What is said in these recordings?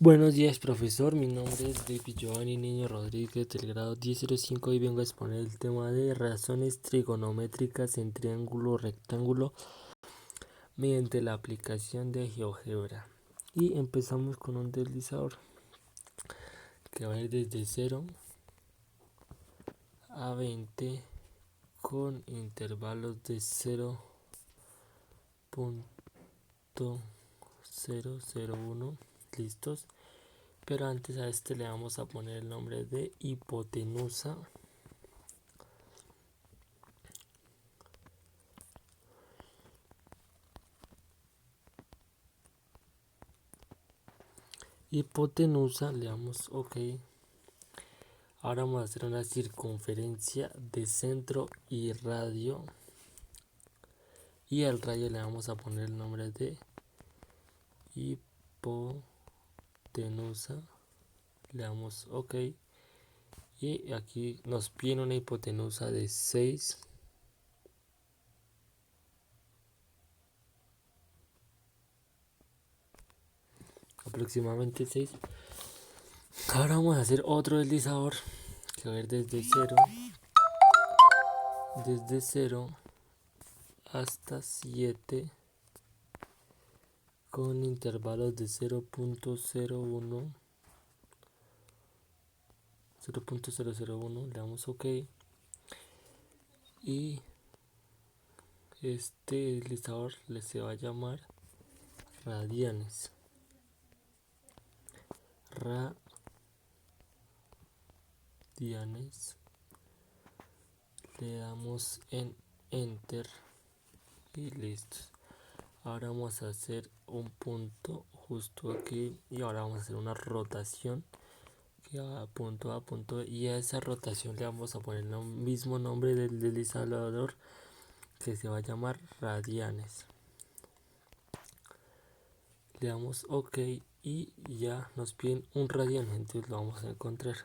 Buenos días, profesor. Mi nombre es David Giovanni Niño Rodríguez del grado 1005 y vengo a exponer el tema de razones trigonométricas en triángulo rectángulo mediante la aplicación de GeoGebra. Y empezamos con un deslizador que va a ir desde 0 a 20 con intervalos de 0.001. ¿Listos? Pero antes a este le vamos a poner el nombre de hipotenusa. Hipotenusa, le damos OK. Ahora vamos a hacer una circunferencia de centro y radio. Y al radio le vamos a poner el nombre de hipotenusa. Le damos OK. Y aquí nos pide una hipotenusa de 6. Aproximadamente 6. Ahora vamos a hacer otro deslizador que va a ir desde 0 hasta 7 con intervalos de 0.01, le damos OK. Y este deslizador se va a llamar radianes. Le damos en enter y listo. Ahora vamos a hacer un punto justo aquí y ahora vamos a hacer una rotación que va a punto A, punto B, y a esa rotación le vamos a poner el mismo nombre del deslizador, que se va a llamar radianes. Le damos OK y ya nos piden un radian, entonces lo vamos a encontrar.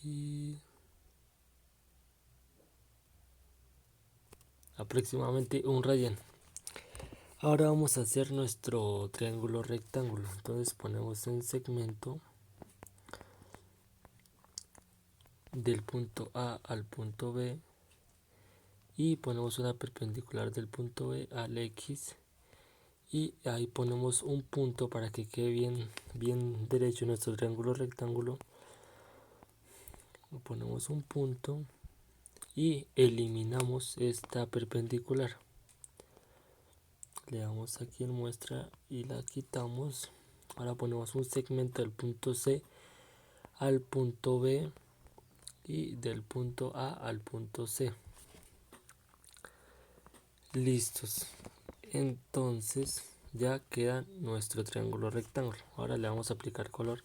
Y aproximadamente un radian. Ahora vamos a hacer nuestro triángulo rectángulo. Entonces ponemos un segmento del punto A al punto B y ponemos una perpendicular del punto B al X, y ahí ponemos un punto para que quede bien derecho nuestro triángulo rectángulo. Ponemos un punto y eliminamos esta perpendicular. Le damos aquí en muestra y la quitamos. Ahora ponemos un segmento del punto C al punto B y del punto A al punto C. Listos. Entonces ya queda nuestro triángulo rectángulo. Ahora le vamos a aplicar color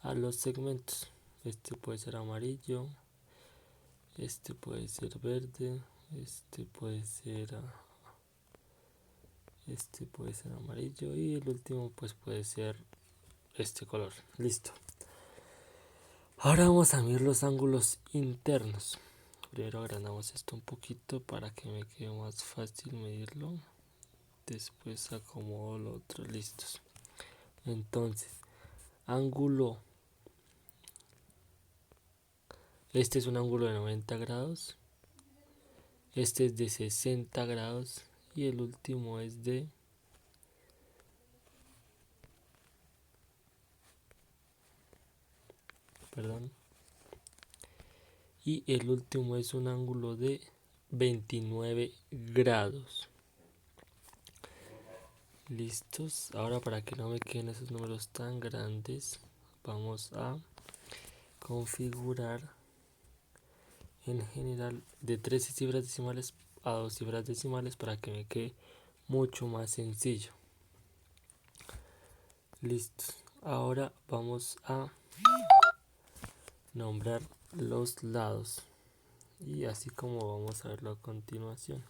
a los segmentos. Este puede ser amarillo, este puede ser verde, este puede ser amarillo y el último pues puede ser este color. Listo. Ahora vamos a medir los ángulos internos. Primero agrandamos esto un poquito para que me quede más fácil medirlo. Después acomodo lo otro. Listos. Entonces, ángulo. Este es un ángulo de 90 grados. Este es de 60 grados. Y el último es de y el último es un ángulo de 29 grados. Listos. Ahora, para que no me queden esos números tan grandes, vamos a configurar en general de 13 cifras decimales a 2 cifras decimales para que me quede mucho más sencillo. Listo. Ahora vamos a nombrar los lados y así como vamos a verlo a continuación.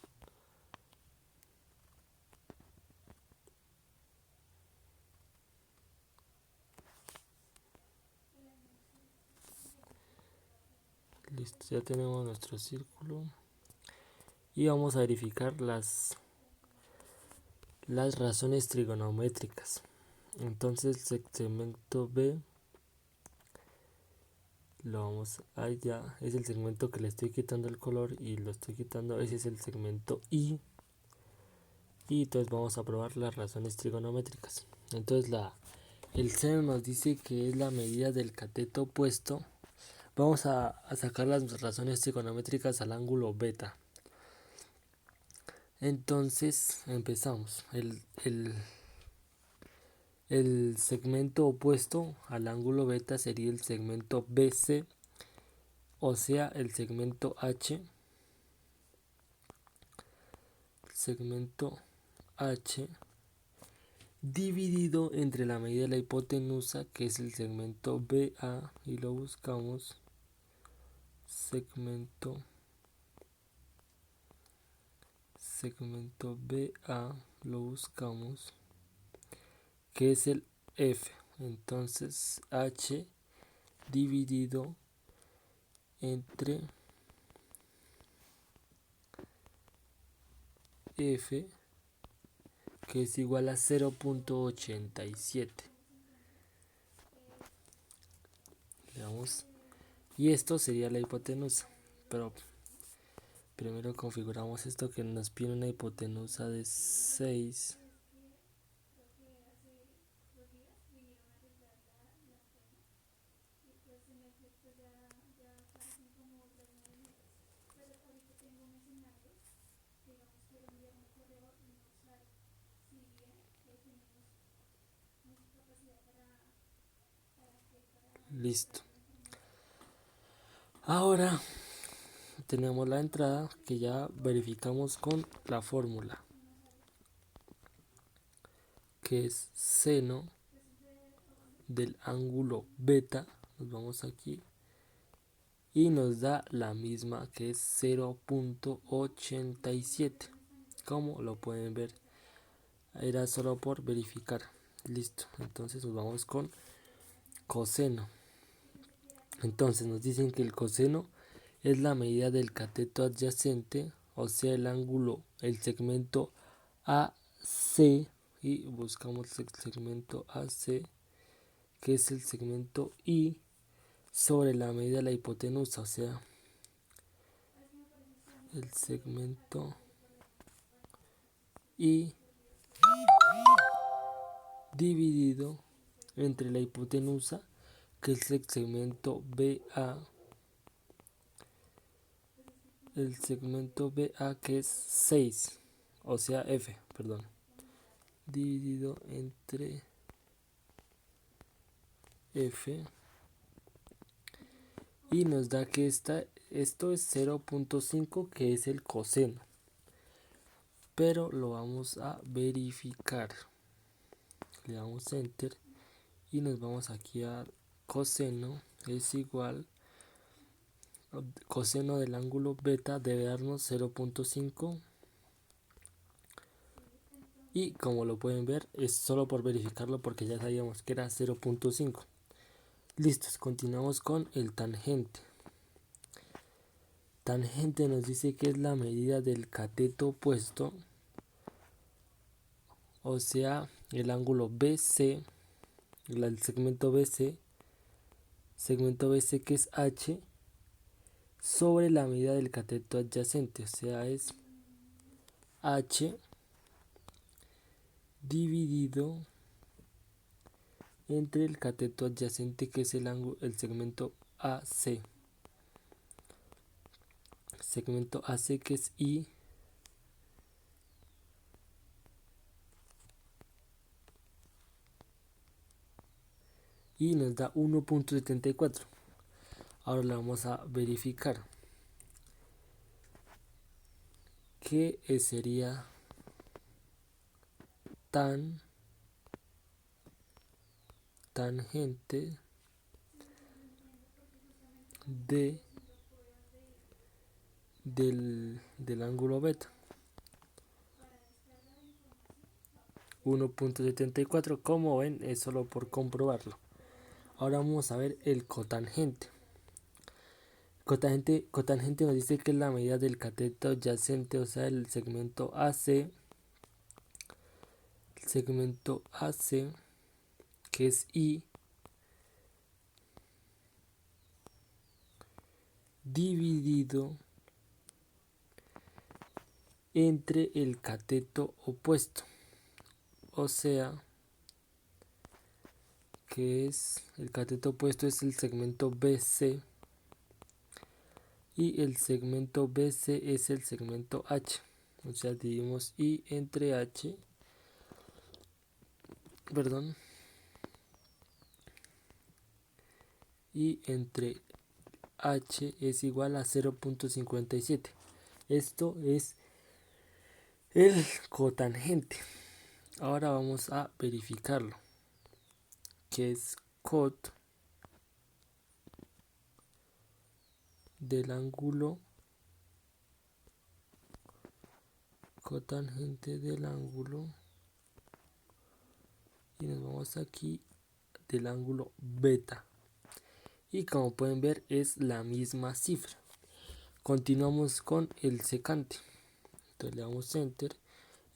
Listo, ya tenemos nuestro círculo y vamos a verificar las razones trigonométricas. Entonces el segmento B lo vamos allá, es el segmento que le estoy quitando el color y lo estoy quitando, ese es el segmento I. Y entonces vamos a probar las razones trigonométricas. Entonces el seno nos dice que es la medida del cateto opuesto. Vamos a sacar las razones trigonométricas al ángulo beta. Entonces empezamos. El segmento opuesto al ángulo beta sería el segmento BC, o sea, el segmento H. Segmento H dividido entre la medida de la hipotenusa, que es el segmento BA, y lo buscamos. Segmento BA lo buscamos, que es el F. Entonces H dividido entre F, que es igual a 0.87. Veamos. Y esto sería la hipotenusa. Pero primero configuramos esto, que nos pide una hipotenusa de 6. Listo. Ahora tenemos la entrada que ya verificamos con la fórmula, que es seno del ángulo beta. Nos vamos aquí y nos da la misma, que es 0.87. como lo pueden ver, era solo por verificar. Listo. Entonces nos vamos con coseno. Entonces nos dicen que el coseno es la medida del cateto adyacente, o sea, el ángulo, el segmento AC, y buscamos el segmento AC, que es el segmento I, sobre la medida de la hipotenusa, o sea, el segmento I dividido entre la hipotenusa, que es el segmento BA, que es 6, o sea F, perdón, dividido entre F, y nos da que esto es 0.5, que es el coseno, pero lo vamos a verificar. Le damos enter y nos vamos aquí a coseno es igual, coseno del ángulo beta debe darnos 0.5, y como lo pueden ver es solo por verificarlo, porque ya sabíamos que era 0.5. Listos, continuamos con el tangente. Tangente nos dice que es la medida del cateto opuesto, o sea, el ángulo BC, el segmento BC que es H, sobre la medida del cateto adyacente, o sea, es H dividido entre el cateto adyacente, que es el segmento AC. Segmento AC, que es I, y nos da 1.74. Ahora la vamos a verificar, que sería tangente del ángulo beta, 1.74. Como ven, es solo por comprobarlo. Ahora vamos a ver el cotangente. Cotangente nos dice que es la medida del cateto adyacente, o sea, el segmento AC, que es I, dividido entre el cateto opuesto, o sea que es el cateto opuesto es el segmento BC y el segmento BC es el segmento H, o sea dividimos I entre H, perdón, I entre H es igual a 0.57. Esto es el cotangente. Ahora vamos a verificarlo, que es cot del ángulo, cotangente del ángulo, y nos vamos aquí del ángulo beta. Y como pueden ver es la misma cifra. Continuamos con el secante. Entonces le damos enter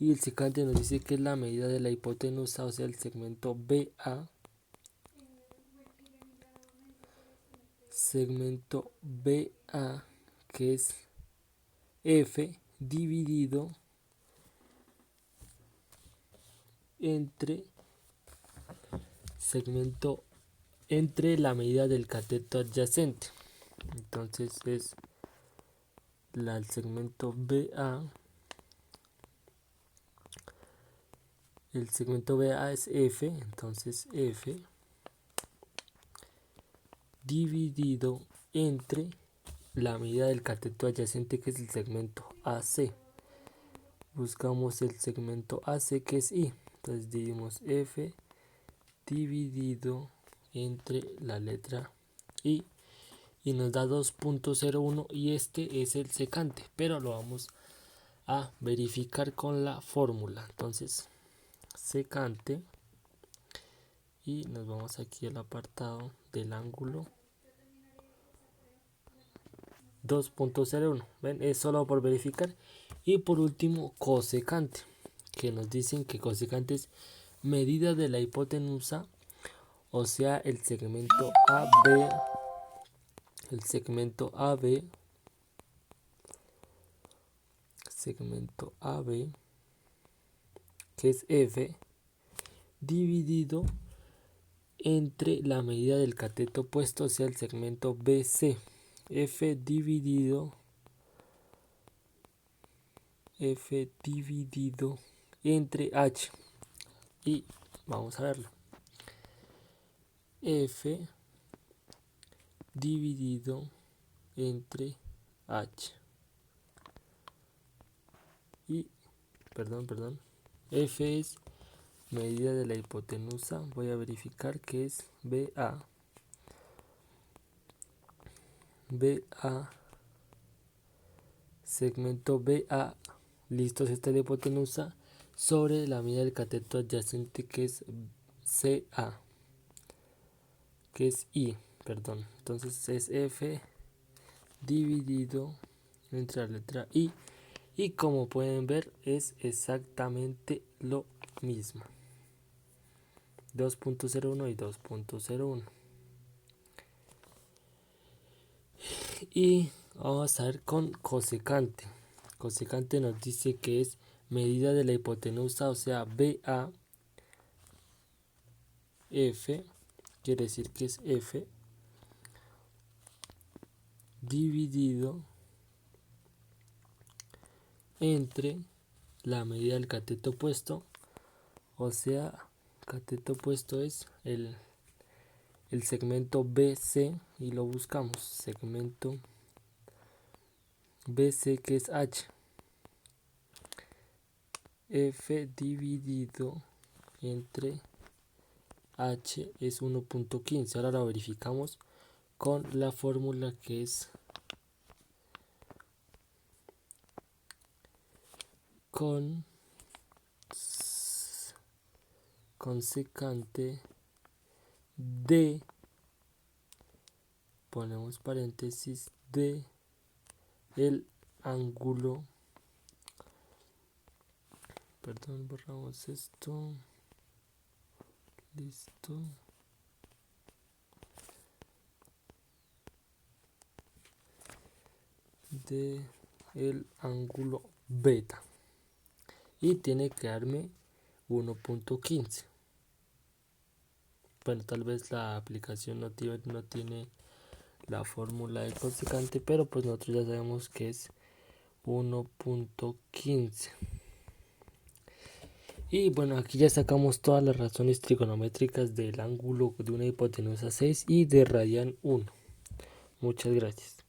y el secante nos dice que es la medida de la hipotenusa, o sea el segmento BA. Segmento BA, que es F dividido entre segmento entre la medida del cateto adyacente. Entonces es el segmento BA. El segmento BA es F, entonces F dividido entre la medida del cateto adyacente, que es el segmento AC. Buscamos el segmento AC, que es I. Entonces dividimos F dividido entre la letra I y nos da 2.01 y este es el secante, pero lo vamos a verificar con la fórmula. Entonces secante y nos vamos aquí al apartado del ángulo 2.01. ven, es solo por verificar. Y por último cosecante, que nos dicen que cosecante es medida de la hipotenusa, o sea el segmento AB, el segmento AB, segmento AB, que es F, dividido entre la medida del cateto opuesto, o sea el segmento BC. F dividido entre H. Y vamos a verlo. F dividido entre H. Y, perdón. F es medida de la hipotenusa. Voy a verificar que es BA. BA. Segmento BA. Listo, esta es la hipotenusa sobre la medida del cateto adyacente, que es CA. Que es I, perdón. Entonces es F dividido entre la letra I. Y como pueden ver es exactamente lo mismo. 2.01 y 2.01. Y vamos a ver con cosecante. Cosecante nos dice que es medida de la hipotenusa, o sea BA. F quiere decir que es F dividido entre la medida del cateto opuesto, o sea cateto opuesto es el segmento BC y lo buscamos, segmento BC, que es H. F dividido entre H es 1.15. Ahora lo verificamos con la fórmula, que es con secante de, ponemos paréntesis, de el ángulo, borramos esto, Listo. De el ángulo beta. Y tiene que darme 1.15. Bueno, tal vez la aplicación no tiene la fórmula de cosecante, pero pues nosotros ya sabemos que es 1.15. Y bueno, aquí ya sacamos todas las razones trigonométricas del ángulo de una hipotenusa 6 y de radian 1. Muchas gracias.